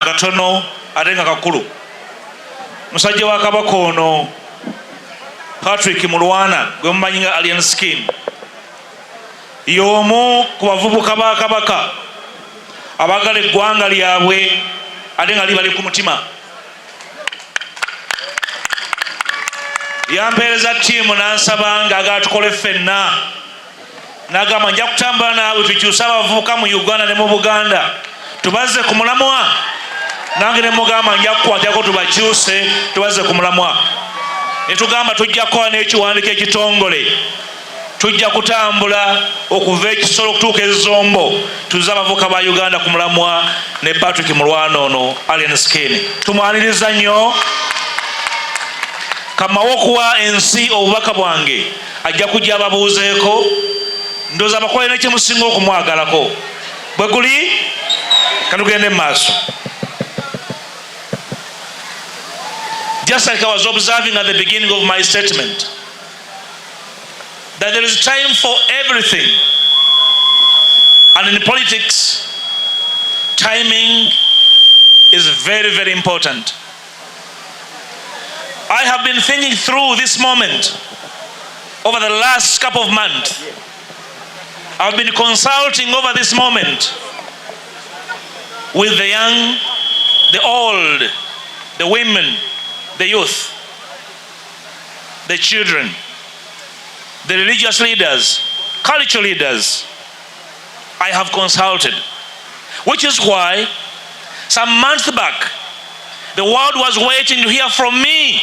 katono ate nga kakulu. Musajja wa Kabaka ono Patrick Mulwana gwe mumanyi nga Alien Skin y'omu ku bavubuka ba Kabaka abagala eggwanga lyabwe ate nga libali ku mutima. Yampeereza ttiimu n'ansaba ng'agala tukole ffenna, n'agamba nja kutambula naawe tukyuse abavubuka mu Uganda ne mu Buganda tubaze ku mulamwa. Nange ne mugamba nja kukwatako tubakyuse tubaze ku mulamwa. Ne tugamba tujja kukola n'ekiwandiiko ekitongole, tujja kutambula okuva ekisolo okutuuka ezombo tuze abavubuka ba Uganda ku mulamwa ne Patrick Mulwana ono Alien Skin. Tumwaniriza nnyo. Kamawo okuwa ensi obubaka bwange ajja kujja ababuuzeeko, ndowooza abakola n'ekimusinga okumwagalako. Bwe guli kanugende mu maaso. Just like I was observing at the beginning of my statement, that there is time for everything. And in politics, timing is very, very important. I have been thinking through this moment over the last couple of months. I've been consulting over this moment with the young, the old, the women, the youth, the children, the religious leaders, cultural leaders. I have consulted, which is why some months back the world was waiting to hear from me,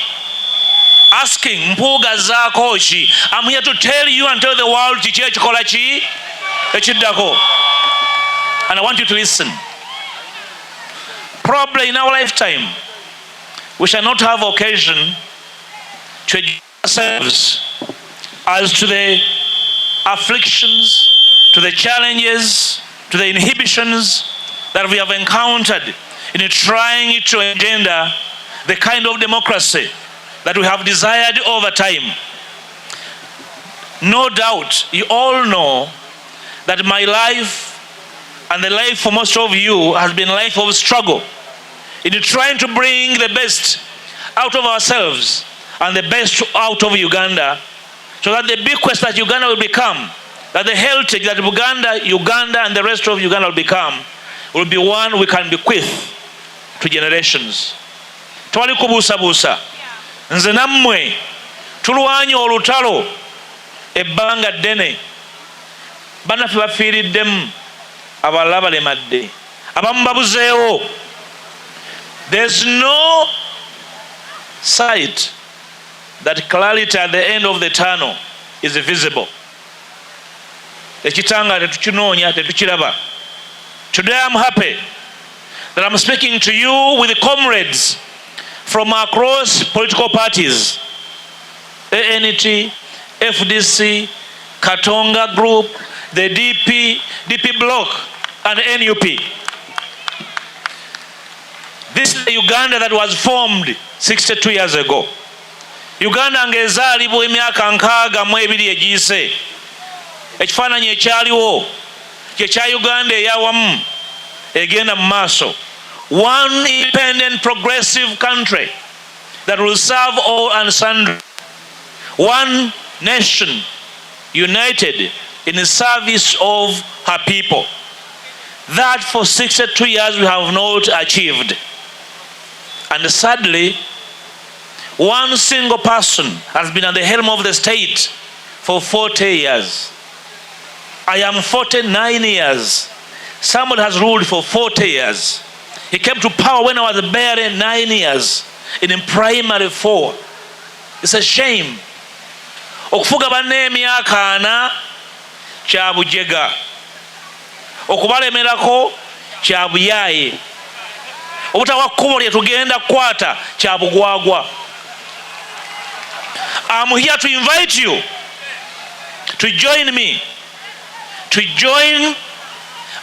asking Mpuuga zaako ki? I'm here to tell you and tell the world kiki ekikola ki ekiddako, and I want you to listen. Probably in our lifetime we shall not have occasion to educate ourselves as to the afflictions, to the challenges, to the inhibitions that we have encountered in trying to engender the kind of democracy that we have desired over time. No doubt you all know that my life and the life for most of you has been a life of struggle in trying to bring the best out of ourselves and the best out of Uganda, so that the bequest that Uganda will become, that the heritage that Uganda and the rest of Uganda will become, will be one we can bequeath to generations. Twali kubuusabuusa. Nze nammwe tulwanye olutalo ebbanga ddene. Bannaffe bafiiriddemu, abalala balemadde, abamu babuzeewo. There's no sight that clarity at the end of the tunnel is visible. Ekitanga tetukinoonya, tetukiraba. Today I'm happy that I'm speaking to you with comrades from across political parties, ANT, FDC, Katonga Group, the DP Bloc, and NUP. This is the Uganda that was formed 62 years ago. Uganda ng'ezaalibwa emyaka 62 egiyise. Ekifaananyi ekyaliwo kye Uganda eyawamu egenda mu maaso. One independent progressive country that will serve all and sundry. One nation united in the service of her people. That for 62 years we have not achieved. And sadly, one single person has been at the helm of the state for 40 years. I am 49 years. Somebody has ruled for 40 years. He came to power when I was barely 9 years, in primary 4. It's a shame. Okufuga banne emyaka 4 kya bujega. Okubalemerako kya buyaaye. Obutawa kkubo lye tugenda kukwata kya bugwagwa. I'm here to invite you to join me, to join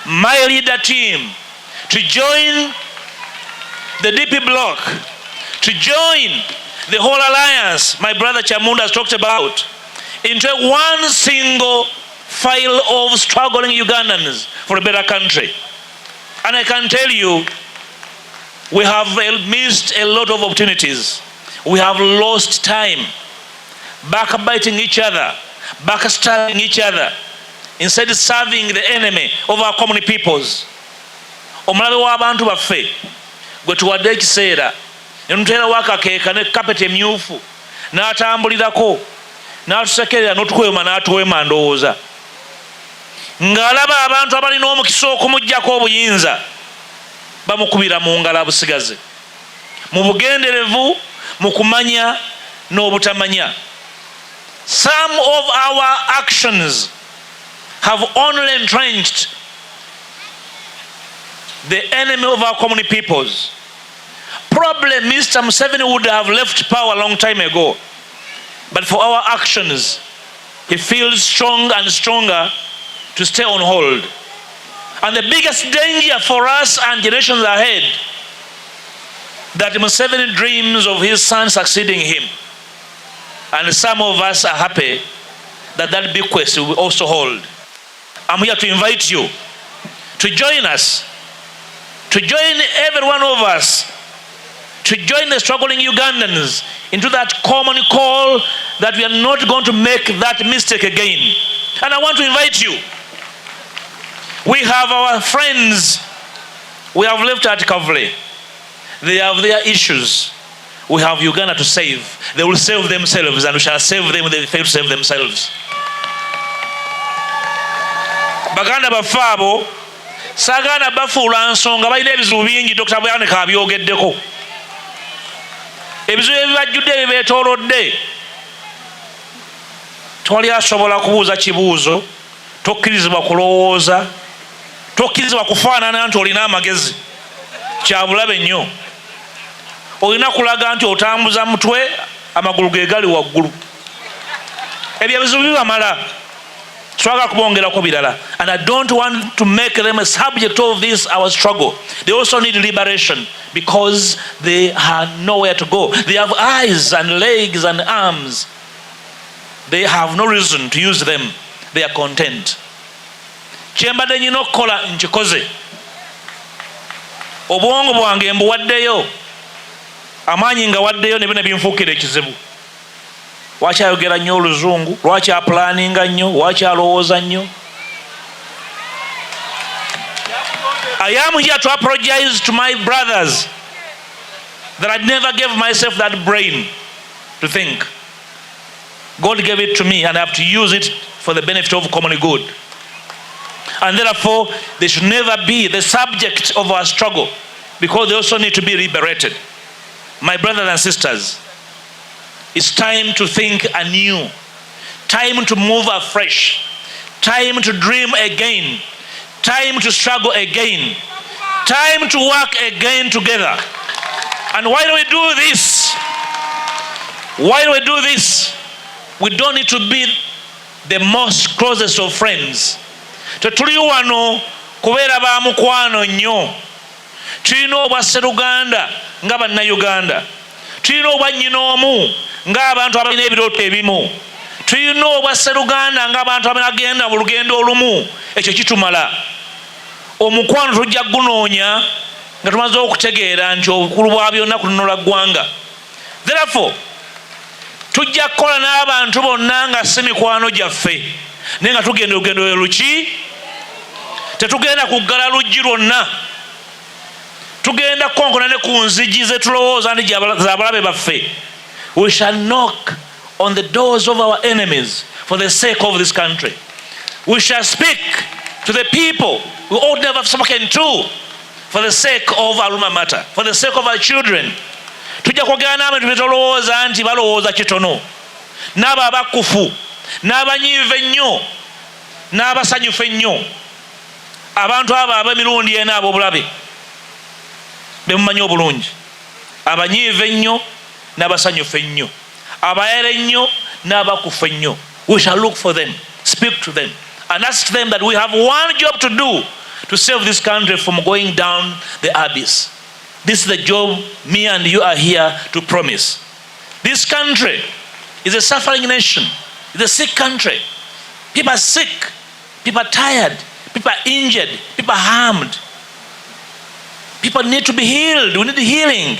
my leader team, to join the DP Bloc, to join the whole alliance my brother Chamunda has talked about, into one single file of struggling Ugandans for a better country. And I can tell you We have missed a lot of opportunities. We have lost time, backbiting each other, backstabbing each other, instead of serving the enemy of our common peoples. Omulabe w'abantu baffe gwe tuwadde ekiseera ne tumuteerawo akakeeka ne kapeti emyufu n'atambulirako n'atusekerera n'otukwema n'atuweema ndowooza ng'alaba abantu abalina omukisa okumuggyako obuyinza bamukubira mu ngalo abusigaze mu bugenderevu mu kumanya n'obutamanya. Some of our actions have only entrenched the enemy of our common peoples. Probably Mr. Museveni would have left power a long time ago, but for our actions he feels strong and stronger to stay on hold. And the biggest danger for us and generations ahead, that Museveni dreams of his son succeeding him. And some of us are happy that that bequest will also hold. I'm here to invite you to join us, to join every one of us, to join the struggling Ugandans into that common call that we are not going to make that mistake again. And I want to invite you. We have our friends we have left at Kavle. They have their issues. We have Uganda to save. They will save themselves, and we shall save them when they fail to save themselves. Baganda bafabo sagana bafuula nsonga balina ebizibu bingi. Dr. Bwanika abyogeddeko. Ebizibu ebibajjudde ebibeetoolodde tewali asobola kubuuza kibuuzo, tokkirizibwa kulowooza, tokkirizibwa kufaanana nti olina amagezi. Kyabulabe nnyo. Olina kulaga nti otambuza mutwe amagulu ge gali waggulu. Ebyo ebizibu bibamala. Struggle kubongerako birala. And I don't want to make them a subject of this our struggle. They also need liberation because they have nowhere to go. They have eyes and legs and arms. They have no reason to use them. They are content. Kyembadde nnina okukola nkikoze. Obwongo bwange mbuwaddeyo, amaanyi nga waddeyo ne bino binfuukira ekizibu. Lwaki ayogera nnyo oluzungu? Lwaki apulaninga nnyo? Lwaki alowooza nnyo? I am here to apologize to my brothers that I never gave myself that brain to think. God gave it to me and I have to use it for the benefit of common good. And therefore, they should never be the subject of our struggle because they also need to be liberated. My brothers and sisters, it's time to think anew, time to move afresh, time to dream again, time to struggle again, time to work again together. And why do we do this? Why do we do this? We don't need to be the most closest of friends. Tetuli wano kubeera ba mukwano nnyo. Tulina obwa Sseruganda nga bannayuganda. Tulina obwa nnyinoomu ng'abantu abalina ebirooto ebimu. Tulina obwa Sseruganda ng'abantu abagenda mu lugendo olumu. Ekyo kitumala. Omukwano tujja gunoonya nga tumaze okutegeera nti obukulu bwa byonna kunonola ggwanga. Therefore, tujja kukola n'abantu bonna nga si mikwano gyaffe naye nga tugenda olugendo luki. Tetugenda kuggala luggi lwonna, tugenda kukonkona ne ku nzigi ze tulowooza nti z'abalabe baffe. We shall knock on the doors of our enemies for the sake of this country. We shall speak to the people we ought never have spoken to for the sake of our alma mater, for the sake of our children. Tujja kwogera n'abantu be tolowooza nti balowooza kitono, n'abo abakufu, n'abanyiivu ennyo, n'abasanyufu ennyo. Abantu abo ab'emirundi ena ab'obulabe be mumanyi obulungi, abanyiivu ennyo n'abasanyufu ennyo, abayere ennyo n'abakufu ennyo. We shall look for them, speak to them, and ask them that we have one job to do to save this country from going down the abyss. This is the job me and you are here to promise. This country is a suffering nation. It's a sick country. People are sick. People are tired. People are injured. People are harmed. People need to be healed. We need healing.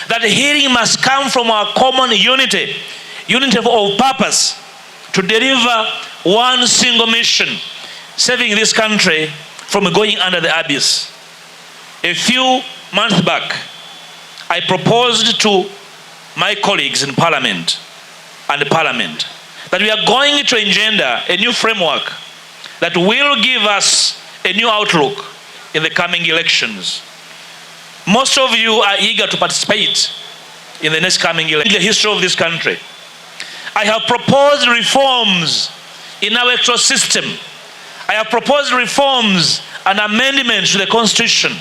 That healing must come from our common unity of purpose to deliver one single mission, saving this country from going under the abyss. A few months back, I proposed to my colleagues in Parliament that we are going to engender a new framework that will give us a new outlook in the coming elections. Most of you are eager to participate in the next coming election. In the history of this country, I have proposed reforms in our electoral system. I have proposed reforms and amendments to the Constitution.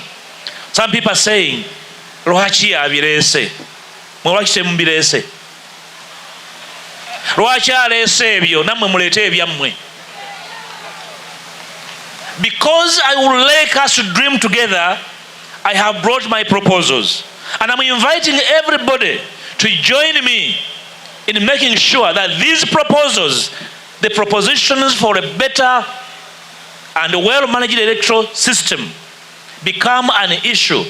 Some people are saying, Lwaki abirese? Lwaki temubirese? Lwaki alese ebyo nammwe mulete ebyammwe? Because I would like us to dream together, I have brought my proposals. And I'm inviting everybody to join me in making sure that these proposals, the propositions for a better and well-managed electoral system, become an issue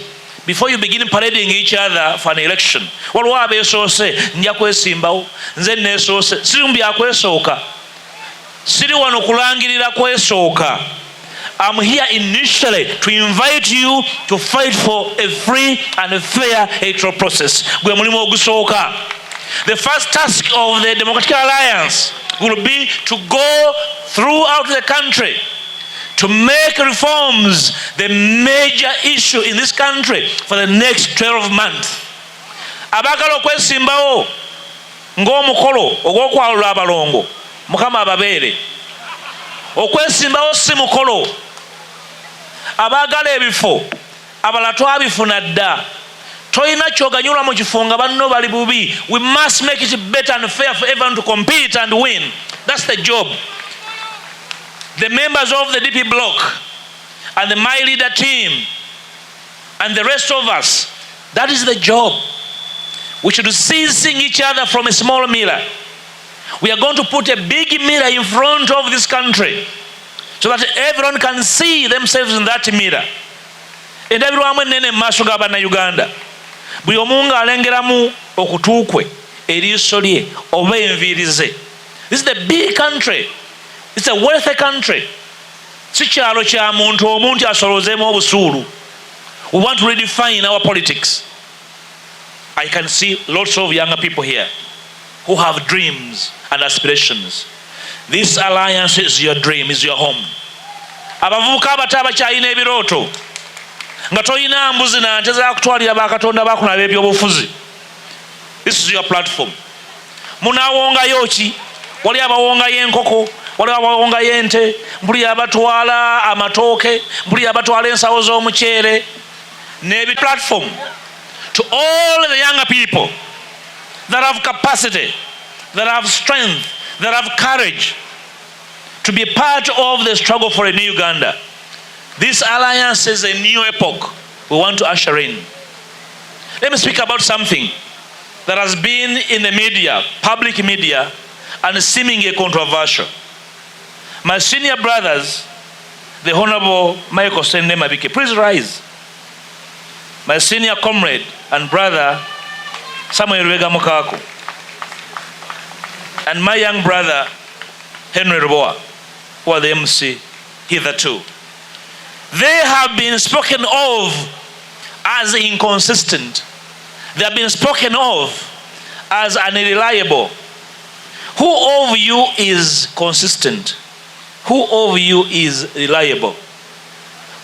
before you begin parading each other for an election. Waliwo abeesoose nja kwesimbawo, nze neesoose, siri mu byakwesooka, siri wano kulangirira kwesooka. I'm here initially to invite you to fight for a free and a fair electoral process. Gwe mulimo ogusooka. The first task of the Democratic Alliance will be to go throughout the country to make reforms the major issue in this country for the next 12 months. Abagala okwesimbawo ng'omukolo ogw'okwawula abalongo, Mukama ababeere. Okwesimbawo si mukolo. Abagala ebifo abala twabifuna dda. Toyina kyoganyulwa mu kifo nga banno bali bubi. We must make it better and fair for everyone to compete and win. That's the job. The members of the DP bloc and the My Leader team and the rest of us, that is the job. We should cease seeing each other from a small mirror. We are going to put a big mirror in front of this country so that everyone can see themselves in that mirror. And everyone nene maaso g'abanna Uganda. Buli omu ng'alengeramu okutuukwe, eriiso lye oba enviiri ze. This is the big country. It's a wealthy country. Si kyalo kya muntu omuntu asolozeemu obusuulu. We want to redefine our politics. I can see lots of younger people here who have dreams and aspirations. This alliance is your dream, is your home. Abavubuka abato abakyalina ebirooto nga toyina mbuzi na nte zakutwalira bakatonda bakunaba ebyobufuzi. This is your platform. Munawongayo ki? Wali abawongayo enkoko, wali abawongayo ente, mbuli abatwala amatooke, mbuli abatwala ensawo z'omuceere. Nebi platform to all the younger people that have capacity, that have strength, that have courage to be part of the struggle for a new Uganda. This alliance is a new epoch we want to usher in. Let me speak about something that has been in the media, public media, and seemingly controversial. My senior brothers, the Honorable Michael Mabike, please rise. My senior comrade and brother, Samuel Rwega Mukako, and my young brother, Henry Roboa, who are the MC hitherto. They have been spoken of as inconsistent. They have been spoken of as unreliable. Who of you is consistent? Who of you is reliable?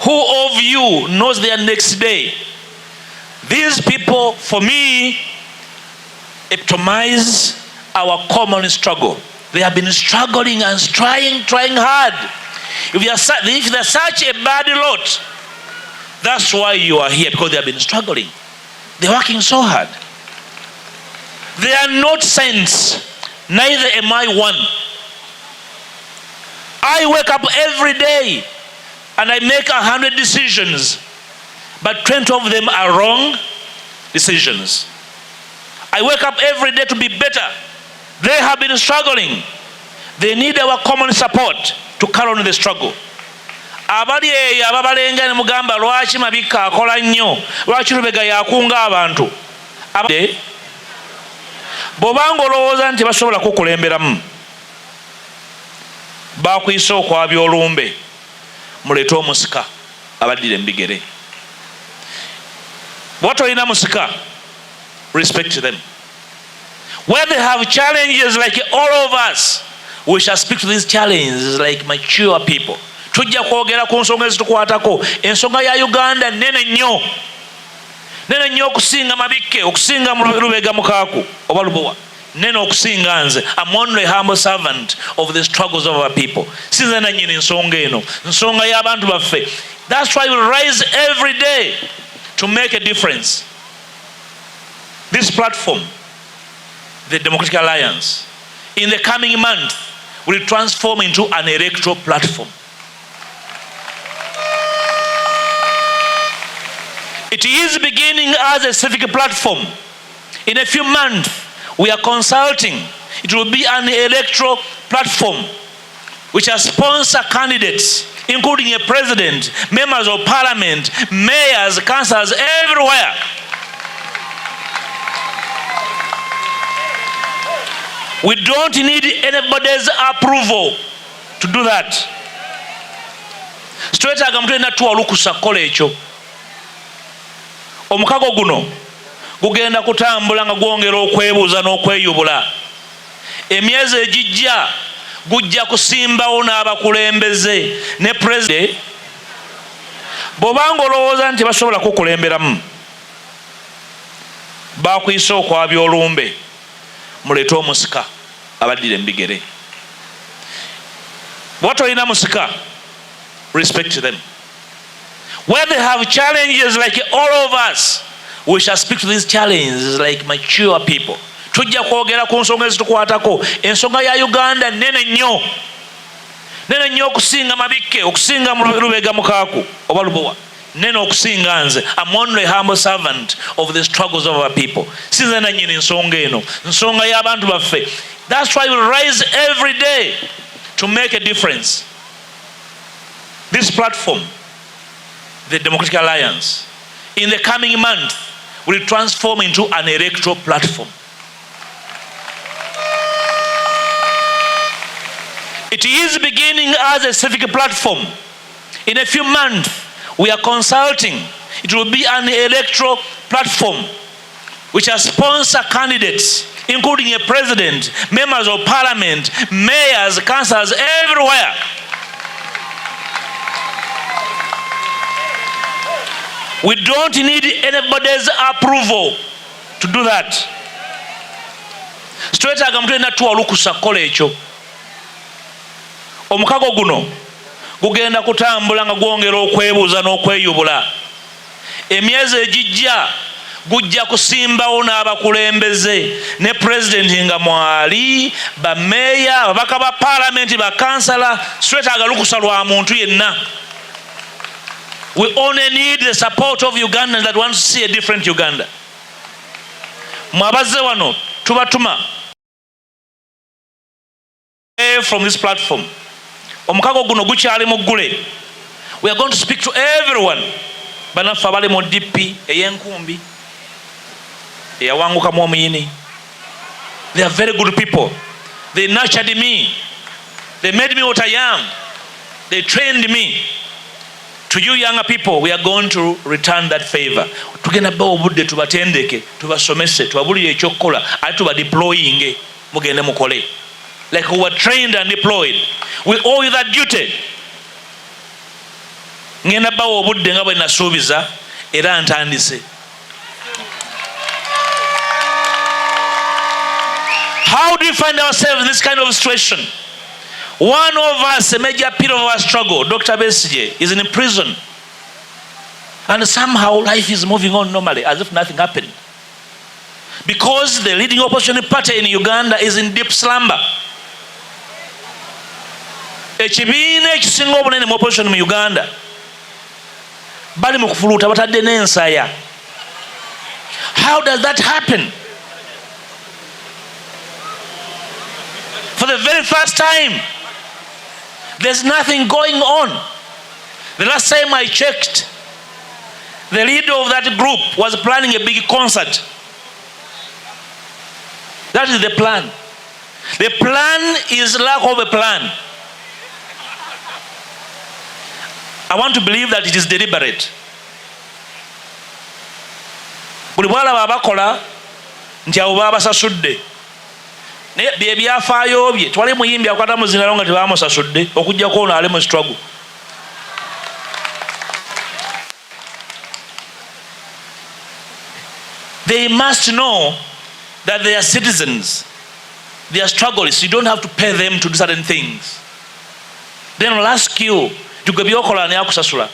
Who of you knows their next day? These people, for me, epitomize our common struggle. They have been struggling and trying hard. If they're such a bad lot, that's why you are here, because they have been struggling. They're working so hard. They are not saints, neither am I one. I wake up every day and I make 100 decisions, but 20 of them are wrong decisions. I wake up every day to be better. They have been struggling. They need our common support to carry on the struggle. abali eyo ababalenga ne mugamba lwaki Mabika akola nnyo, lwaki Lubega yakunga abantu. Bw'obanga olowooza nti basobola kukulemberamu, bakuyisa okwabya olumbe, muleete omusika abaddire mu bigere. Bw'oba tolina musika, respect them. Where they have challenges like all of us, we shall speak to these challenges like mature people. Tujja kwogera ku nsonga ezitukwatako. Ensonga ya Uganda nene nnyo. Nene nnyo okusinga Mabike, okusinga Lubega Mukaaku oba Lubowa. Nene okusinga nze. I'm only a humble servant of the struggles of our people. Sinze nannyini nsonga eno. Nsonga y'abantu baffe. That's why we rise every day to make a difference. This platform, the Democratic Alliance, in the coming month will transform into an electro platform. It is beginning as a civic platform. In a few months, we are consulting. It will be an electro platform which will sponsor candidates, including a president, members of parliament, mayors, councillors, everywhere. We don't need anybody's approval to do that. Twetaaga muntu yenna tuwa olukusa kukola ekyo. Omukago guno gugenda kutambula nga gwongera okwebuuza n'okweyubula. Emyezi egijja gujja kusimbawo n'abakulembeze ne president. Bw'obanga olowooza nti basobola kukulemberamu, bakuyisa okwabya olumbe, muleete omusika abaddire mu bigere. Bw'oba tolina musika, respect them. Where they have challenges like all of us, we shall speak to these challenges like mature people. Tujja kwogera ku nsonga ezitukwatako. Ensonga ya Uganda nene nnyo. Nene nnyo okusinga Mabike, okusinga Lubega Mukaaku oba Lubowa. Nene okusinga nze. I'm only a humble servant of the struggles of our people. Sinze nannyini nsonga eno. Nsonga y'abantu baffe. That's why we rise every day to make a difference. This platform, the Democratic Alliance, in the coming month will transform into an electro platform. It is beginning as a civic platform. In a few months, we are consulting. It will be an electro platform which will sponsor candidates, including a president, members of parliament, mayors, councillors, everywhere. We don't need anybody's approval to do that. Twetaaga muntu yenna tuwa olukusa kukola ekyo. Omukago guno gugenda kutambula nga gwongera okwebuuza n'okweyubula. Emyezi egijja gujja kusimbawo n'abakulembeze ne president nga mwali, bameeya, ababaka ba parliament, bakansala. Twetaaga lukusa lwa muntu yenna. We only need the support of Ugandans that want to see a different Uganda. Mwabazze wano tubatuma from this platform. Omukago guno gukyali muggule. We are going to speak to everyone. Banaffe abali mu DP ey'enkumbi eyawangukamu omuyini. They are very good people. They nurtured me. They made me what I am. They trained me. To you younger people, we are going to return that favor. Tugenda bawo budde tubatendeke, tubasomese, tubabulire ekyokukola, ate tubadeployinge mugende mukole. Like we were trained and deployed. We owe you that duty. Ngenda bawo budde nga bwe nasuubiza era ntandise. How do we find ourselves in this kind of situation? One of us, a major pillar of our struggle, Dr. Besigye, is in prison. And somehow life is moving on normally as if nothing happened. Because the leading opposition party in Uganda is in deep slumber. Ekibiina ekisinga obunene mu opposition mu Uganda bali mu kufuluuta batadde n'ensaya. How does that happen? For the very first time, there's nothing going on. The last time I checked, the leader of that group was planning a big concert. That is the plan. The plan is lack of a plan. I want to believe that it is deliberate. Buli bwalaba abakola nti abo babasasudde naye bye byafaayo bye twali muyimbi akwata muzinalo nga tebamusasudde okujjako ono ali mu struggle. They must know that they are citizens. They are struggles. You don't have to pay them to do certain things. Then I'll ask you to go byokola ne akusasula.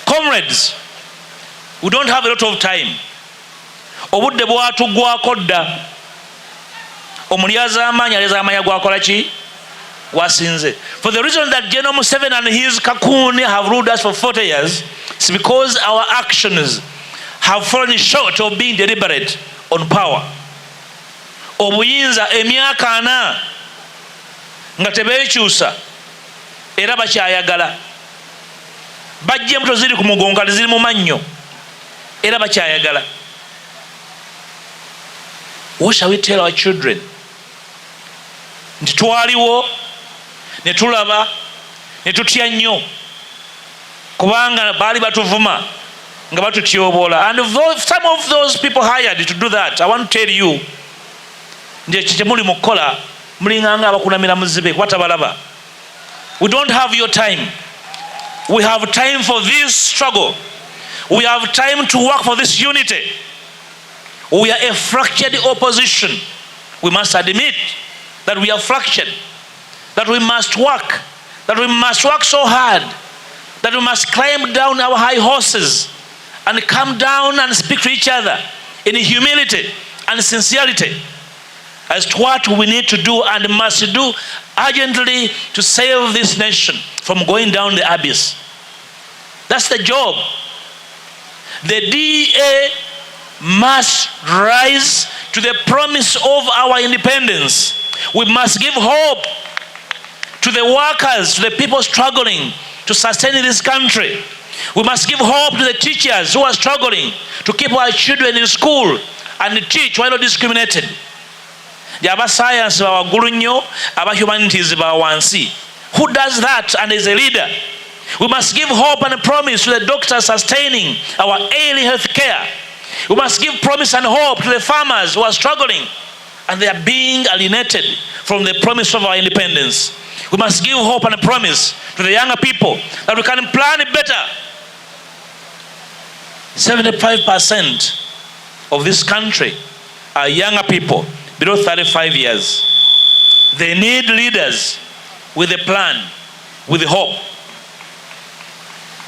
Comrades, we don't have a lot of time. Obudde bwatugwako dda. Omuli az'amaanyi aleza amaanyi gwakola ki? Wasinze. For the reason that General Museveni and his kakuni have ruled us for 40 years, it's because our actions have fallen short of being deliberate on power. Obuyinza emyaka 4 nga tebeekyusa era bakyayagala. Bajja embuto ziri ku mugongo ziri mu mannyo era bakyayagala. What shall we tell our children? Nti twaliwo ne tulaba ne tutya nnyo kubanga baali batuvuma nga batutyoboola. And some of those people hired to do that, I want to tell you nti ekyo kyemuli mu kukola mulinganga abakunamira muzibe kuba tabalaba. We don't have your time. We have time for this struggle. We have time to work for this unity. We are a fractured opposition. We must admit that we are fractured, that we must work so hard, that we must climb down our high horses and come down and speak to each other in humility and sincerity as to what we need to do and must do urgently to save this nation from going down the abyss. That's the job. The DA must rise to the promise of our independence. We must give hope to the workers, to the people struggling to sustain this country. We must give hope to the teachers who are struggling to keep our children in school and teach while not discriminated. Aba science bawaggulu nnyo, aba humanities bawansi. Who does that and is a leader? We must give hope and promise to the doctors sustaining our ailing health care. We must give promise and hope to the farmers who are struggling and they are being alienated from the promise of our independence. We must give hope and promise to the younger people that we can plan it better. 75% of this country are younger people below 35 years. They need leaders with a plan, with hope.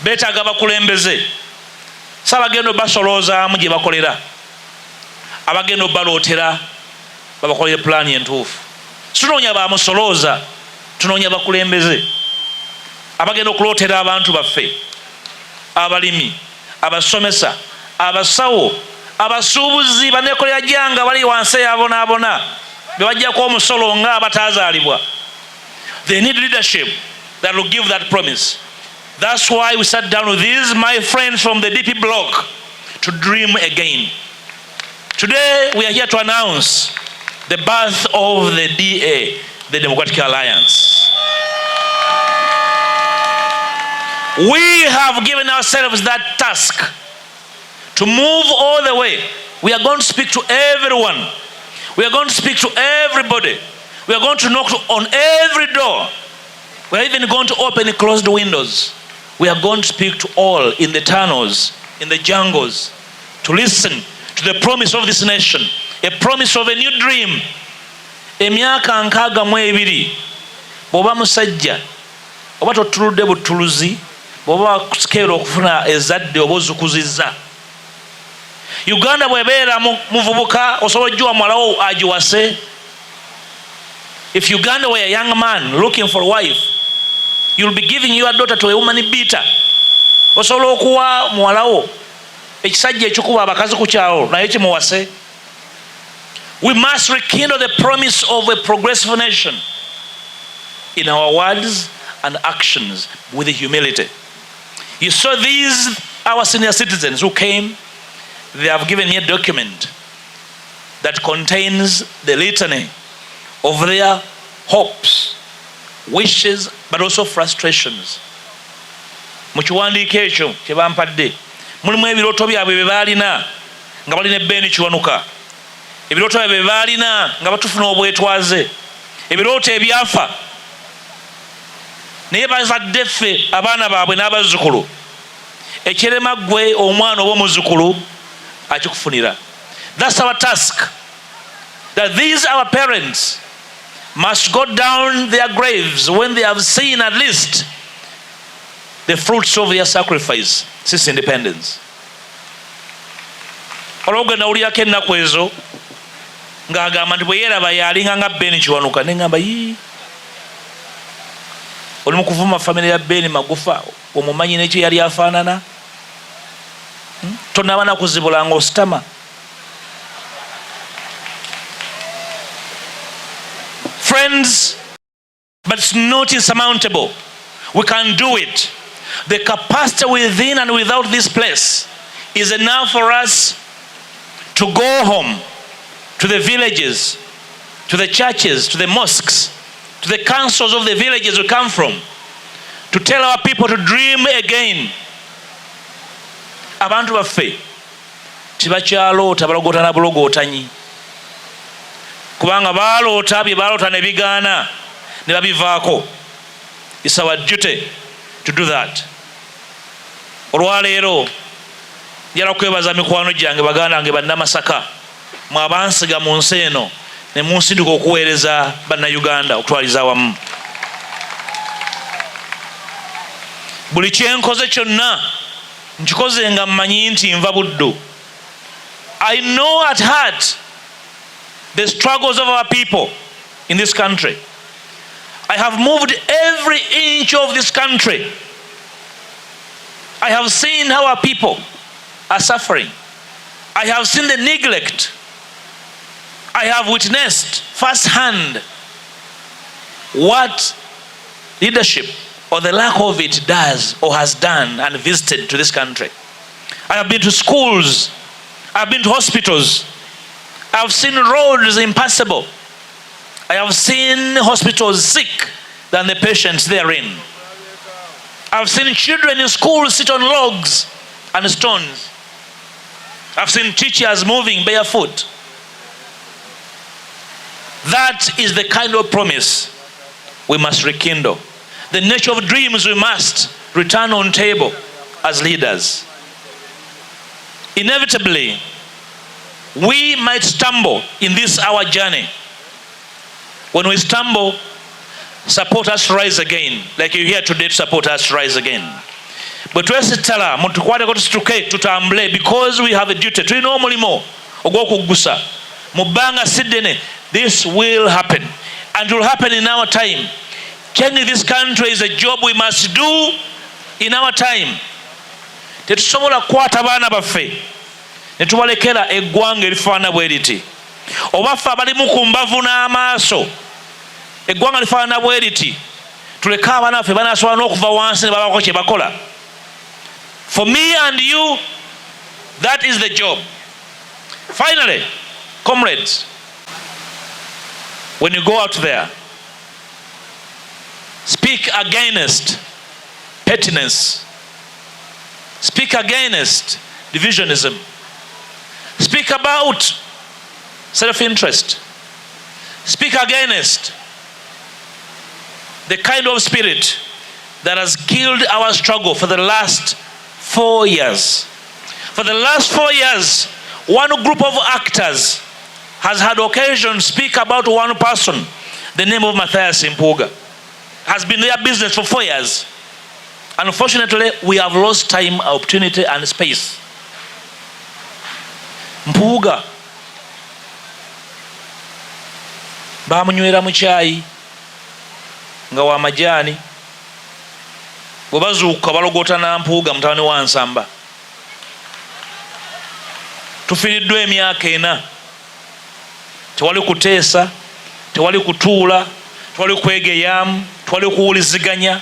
Beetaaga bakulembeze sabagenda basolozaamu gye bakolera, abagenda balootera babakolere pulaani entuufu. Tunoonya bamusolooza, tunoonya bakulembeze abagenda okulootera abantu baffe, abalimi, abasomesa, abasawo, abasuubuzi, baneekolera jjanga bali wansi yabonaabona be bajjako omusolo nga abataazaalibwa. They need leadership that will give that promise. That's why we sat down with these my friends from the DP block to dream again. Today we are here to announce the birth of the DA, the Democratic Alliance. We have given ourselves that task to move all the way. We are going to speak to everyone. We are going to speak to everybody. We are going to knock on every door. We are even going to open closed windows. We are going to speak to all in the tunnels, in the jungles, to listen to the promise of this nation, a promise of a new dream. Emyaka 62 bw'oba musajja oba totuludde butuluzi, bw'oba wakeera okufuna ezzadde oba ozukuzizza. Uganda bw'ebeera muvubuka osobola ojjuwa muwalawo agiwase. If Uganda were a young man looking for a wife, you'll be giving your daughter to a woman beater. Osobola okuwa muwalawo ekisajja ekikuba abakazi ku kyalo naye kimuwase. We must rekindle the promise of a progressive nation in our words and actions with humility. You saw these, our senior citizens who came, they have given me a document that contains the litany of their hopes, wishes, but also frustrations. Mu kiwandiiko ekyo kye bampadde mulimu ebirooto byabwe bye baalina nga balina ebbeeni kiwanuka, ebirooto byabwe bye baalina nga batufuna obwetwaze, ebirooto ebyafa naye bazadde ffe abaana baabwe n'abazzukulu ekirema ggwe omwana oba omuzzukulu akikufunira. That's our task, that these our parents must go down their graves when they have seen at least the fruits of their sacrifice since independence. Olwogenda awulirako ennaku ezo ng'agamba nti bwe yeeraba yalinga nga Beeni Kiwanuka ne ngamba yii oli mu kuvuma famire ya Beeni Magufa omumanyi n'ekyo yali afaanana tonaba nakuzibula ng'ositama. Friends, but it's not insurmountable. We can do it. The capacity within and without this place is enough for us to go home, to the villages, to the churches, to the mosques, to the councils of the villages we come from, to tell our people to dream again. Abantu baffe tibakyaloota balogoota na bulogootanyi, kubanga baaloota bye baaloota ne bigaana ne babivaako. It's our duty to do that. Olwaleero njala kwebaza mikwano gyange baganda nge bannamasaka mwe abansiga mu nsi eno ne munsindika okuweereza bannayuganda okutwaliza awamu. Buli kyenkoze kyonna nkikoze nga mmanyi nti nva buddu. I know at heart the struggles of our people in this country. I have moved every inch of this country. I have seen how our people are suffering. I have seen the neglect. I have witnessed firsthand what leadership or the lack of it does or has done and visited to this country. I have been to schools. I have been to hospitals. I have seen roads impassable. I have seen hospitals sick than the patients therein. I have seen children in schools sit on logs and stones. I have seen teachers moving barefoot. That is the kind of promise we must rekindle. The nature of dreams we must return on table as leaders. Inevitably, we might stumble in this our journey. When we stumble, support us to rise again. Like you hear today, support us to rise again. But twesitala mutukwateko tusituke tutambule because we have a duty. Tulina omulimo ogw'okuggusa mu bbanga si ddene. This will happen, and it will happen in our time. Changing this country is a job we must do in our time. Tetusobola kukwata baana baffe ne tubalekera eggwanga erifaanana bwe riti, oba ffe abalimu ku mbavu n'amaaso eggwanga lifaanana bwe riti tuleke abaana baffe banaasobola n'okuva wansi ne babako kye bakola. For me and you, that is the job. Finally, comrades, when you go out there, speak against pettiness. Speak against divisionism. Speak about self-interest. Speak against the kind of spirit that has killed our struggle for the last 4 years. For the last 4 years, one group of actors has had occasion to speak about one person, the name of Mathias Mpuuga. Has been their business for 4 years. Unfortunately, we have lost time, opportunity, and space. Mpuuga bamunywera mu kyayi nga wa majaani, bwe bazuukuka balogoota na Mpuuga mutabani wa Nsamba. Tufiiriddwa emyaka 4. Tewali kuteesa, tewali kutuula, tewali kwegeyaamu, twali kuwuliziganya,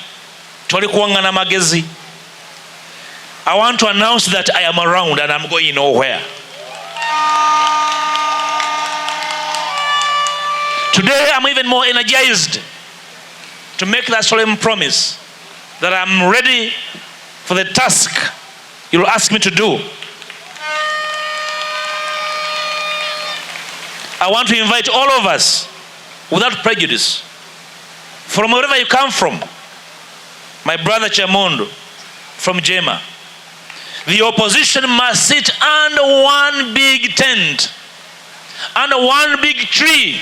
twali kuwangana magezi. I want to announce that I am around and I'm going nowhere. Today I'm even more energized to make that solemn promise that I'm ready for the task you'll ask me to do. I want to invite all of us, without prejudice, from wherever you come from, my brother Chamondo from Jema, the opposition must sit under one big tent, under one big tree,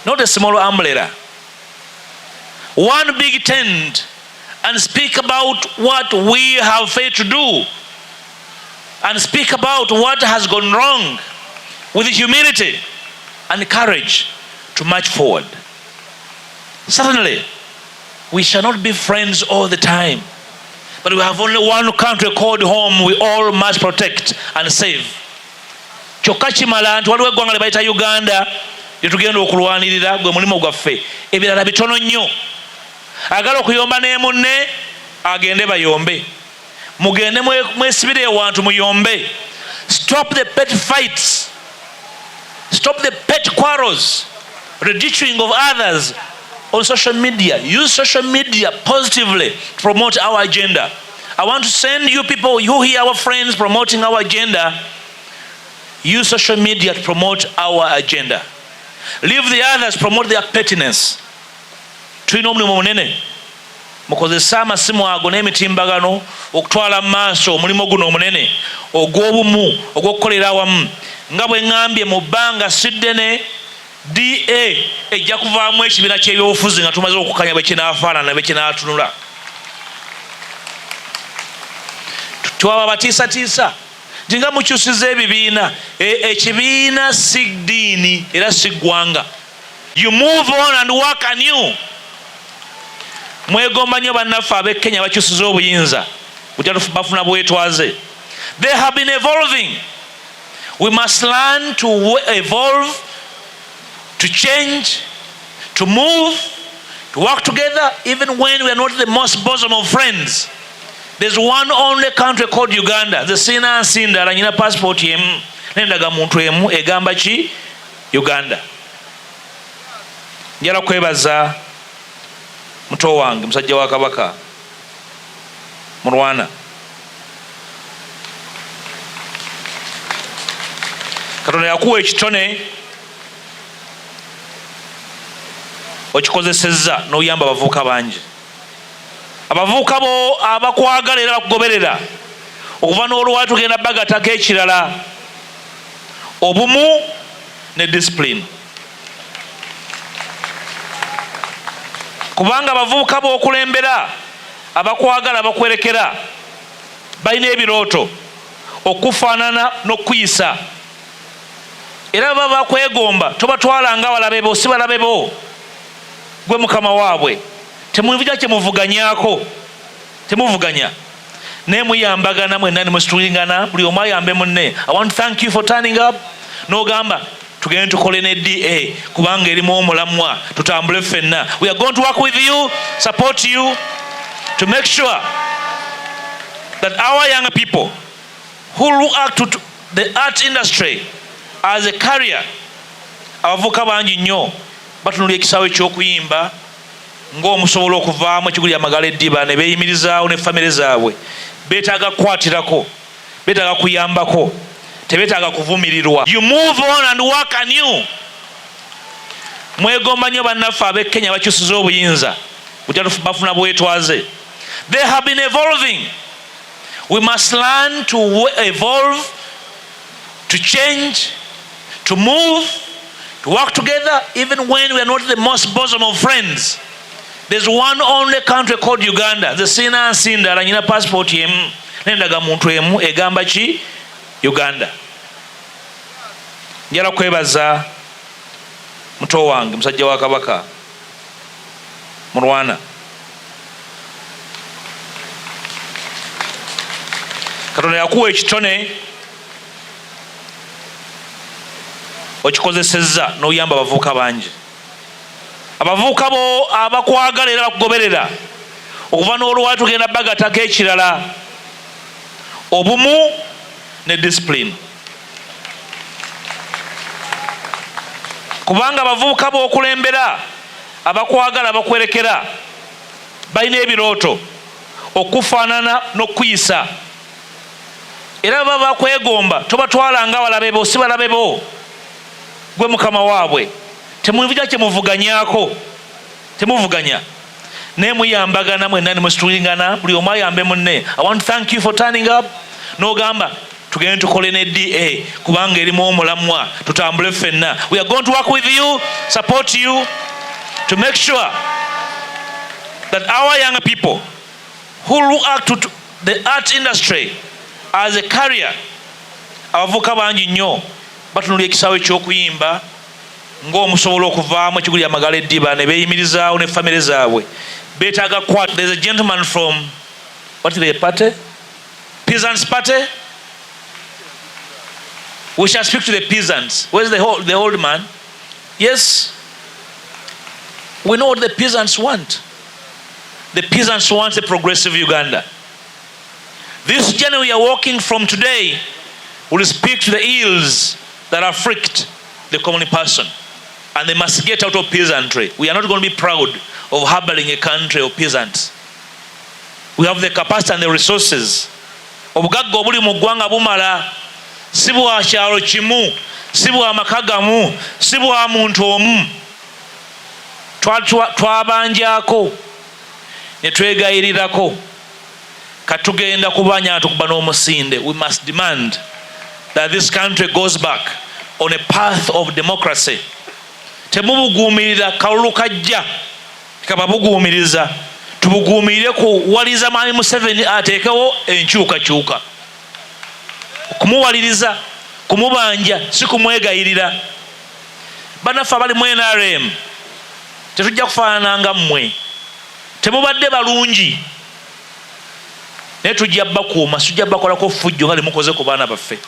not a small umbrella. One big tent, and speak about what we have failed to do, and speak about what has gone wrong, with humility and courage to march forward. Certainly, we shall not be friends all the time, but we have only one country called home we all must protect and save. Kyokka kimala nti waliwo eggwanga lye bayita Uganda lye tugenda okulwanirira, gwe mulimo gwaffe. Ebirala bitono nnyo. Agala okuyomba ne munne agende bayombe. Mugende mwesibire ewantu muyombe. Stop the pet fights. Stop the pet quarrels, ridiculing of others on social media. Use social media positively to promote our agenda. I want to send you people, you hear our friends promoting our agenda. Use social media to promote our agenda. Leave the others promote their pettiness. Tulina omulimu munene. Mukozesa amasimu ago n'emitimbagano okutwala mu maaso omulimu guno omunene ogw'obumu ogw'okukolera awamu. Nga bwe ngambye mu bbanga siddene DA ejja kuvaamu ekibiina ky'ebyobufuzi nga tumaze okukanya bwe kinaafaanana bwe kinaatunula. Twaba batiisatiisa nti nga mukyusiza ebibiina. Ekibiina si ddiini era si ggwanga. You move on and work anew. Mwegomba nnyo bannaffe ab'e Kenya bakyusiza obuyinza butya bafuna bwetwaze. They have been evolving. We must learn to evolve, to change, to move, to work together even when we are not the most bosom of friends. There's one only country called Uganda. The sina nsinda alanyina passport yemu nendaga muntu emu egamba ki Uganda. Njala kwebaza muto wange musajja wa Kabaka Murwana. Katonda yakuwa ekitone okikozesezza n'oyamba abavubuka bangi. Abavubuka bo abakwagala era bakugoberera okuva n'olwali tugenda bagatako ekirala obumu ne discipline. Kubanga abavubuka b'okulembera abakwagala bakwerekera balina ebirooto okufaanana n'okuyisa. Era baba bakwegomba tobatwala nga balabe bo si balabe bo. Gwe mukama waabwe temuvuga kyemuvuganyaako. Temuvuganya naye muyambagana mwenna ne musitulingana buli omu ayambe munne. I want to thank you for turning up. N'ogamba tugende tukole ne DA kubanga erimu omulamwa tutambule ffenna. We are going to work with you, support you to make sure that our young people who look up to the art industry as a career. Abavuka bangi nnyo batunula ekisaawe eky'okuyimba ng'omusobola okuvaamu ekiguli amagala eddiba ne beeyimirizaawo ne famire zaabwe. Beetaaga kukwatirako, beetaaga kuyambako, tebeetaaga kuvumirirwa. You move on and work anew. Mwegomba nnyo bannaffe ab'e Kenya bakyusiza obuyinza butya bafuna bwetwaze. They have been evolving. We must learn to evolve, to change, to move, to work together even when we are not the most bosom of friends. There's one only country called Uganda. The sina nsinda alanyina passport yemu nendaga muntu emu egamba ki Uganda. Njala kwebaza muto wange musajja wa Kabaka Murwana. Katonda yakuwa ekitone okikozesezza n'oyamba abavubuka bangi. abavubuka bo abakwagala era bakugoberera okuva n'olwali tugenda bagatako ekirala obumu ne discipline. Kubanga abavubuka b'okulembera abakwagala bakwerekera balina ebirooto okufaanana n'okuyisa era baba bakwegomba tobatwalanga balabebo si balabebo gwe mukama waabwe temuvuga kyemuvuganyako temuvuganya naye muyambagana mwenna ne musitulingana buli omu ayambe munne. I want to thank you for turning up. N'ogamba tugende tukole ne DA kubanga erimu omulamwa tutambule ffenna. We are going to work with you, support you to make sure that our young people who look up to the art industry as a career, abavuka bangi nnyo batunula ekisaawe eky'okuyimba ng'omusobola okuvaamu ekiguli amagala eddiba ne beeyimirizaawo ne famire zaabwe beetaaga kwata. There's a gentleman from what is the party? Peasants Party. We shall speak to the peasants. Where's the old man? Yes. We know what the peasants want. The peasants want a progressive Uganda. This journey we are walking from today will speak to the ills that afflict the common person. And they must get out of peasantry. We are not going to be proud of harboring a country of peasants. We have the capacity and the resources. Obugagga obuli mu ggwanga bumala. Si bwa kyalo kimu, si bwa maka gamu, si bwa muntu omu. Twabanjako ne twegayirirako katugenda kubanya tukuba n'omusinde. We must demand that this country goes back on a path of democracy. Temubuguumirira kalulu kajja kababuguumiriza tubuguumirire kuwaliza Mwami Museveni ateekewo enkyukakyuka. Kumuwaliriza kumubanja si kumwegayirira. Bannaffe abali mu NRM tetujja kufaananga mmwe, temubadde balungi naye tujja bakuuma, tujja bakolako ffujjo nga limukoze ku baana baffe.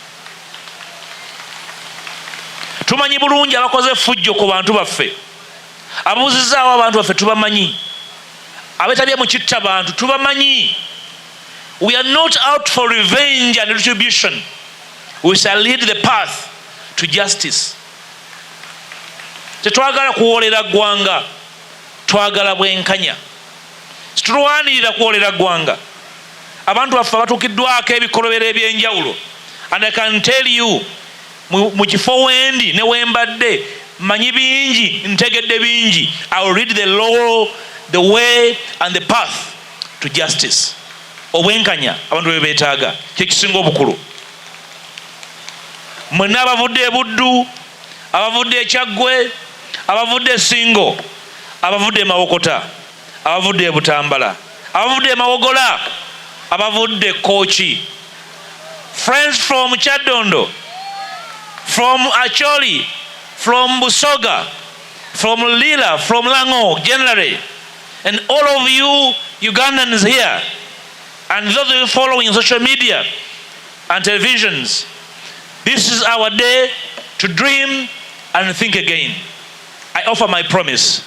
Tumanyi bulungi abakoze ffujjo ku bantu baffe, abuzizaawo abantu baffe tubamanyi, abeetabye mu kitta bantu tubamanyi. We are not out for revenge and retribution. We shall lead the path to justice. Tetwagala kuwolera ggwanga, twagala bwenkanya. Situlwanirira kuwolera ggwanga. Abantu baffe batuukiddwako ebikolobero ebyenjawulo. And I can tell you, mu kifo wendi ne wembadde manyi bingi, ntegedde bingi. I will read the law, the way and the path to justice. Obwenkanya abantu bwe beetaaga kye kisinga obukulu. Mwenna abavudde e Buddu, abavudde e Kyaggwe, abavudde e Singo, abavudde e Mawokota, abavudde e Butambala, abavudde e Mawogola, abavudde e Kooki, friends from Kyaddondo, from Acholi, from Busoga, from Lila, from Lango generally, and all of you Ugandans here, and those of you following social media and televisions, this is our day to dream and think again. I offer my promise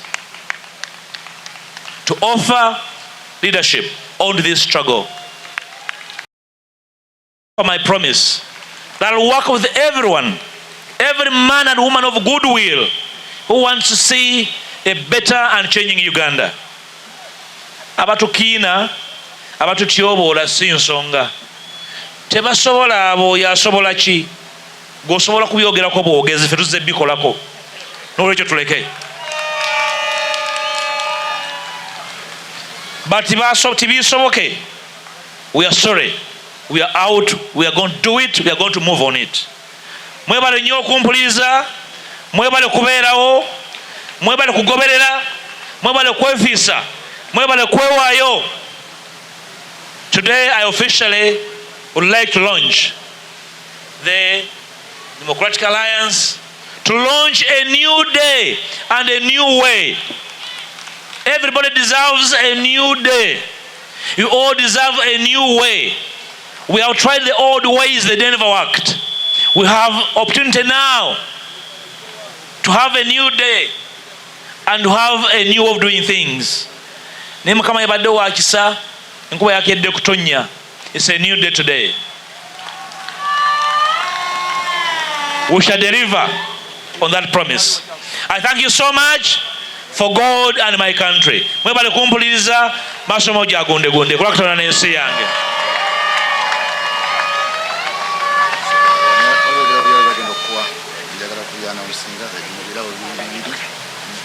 to offer leadership on this struggle. I offer my promise that I will work with everyone, every man and woman of goodwill who wants to see a better and changing Uganda. Abatukiina, abatutyoboola si nsonga. Tebasobola abo yasobola ki? G'osobola kubyogerako bwogezi ffe tuzze bikolako. N'olwekyo tuleke. But tibisoboke. We are sorry. We are out. We are going to do it. We are going to move on it. Mwebale nnyo okumpuliriza, mwebale kubeerawo, mwebale kugoberera, mwebale kwefiisa, mwebale kwewaayo. Today I officially would like to launch the Democratic Alliance, to launch a new day and a new way. Everybody deserves a new day. You all deserve a new way. We have tried the old ways, they never worked. We have opportunity now to have a new day and to have a new way of doing things. Naye Mukama yabadde wa kisa, enkuba yakedde kutonnya. It's a new day today. We shall deliver on that promise. I thank you so much for God and my country. Mwebale kumpuliriza masomo jagunde kula Katonda n'ensi yange.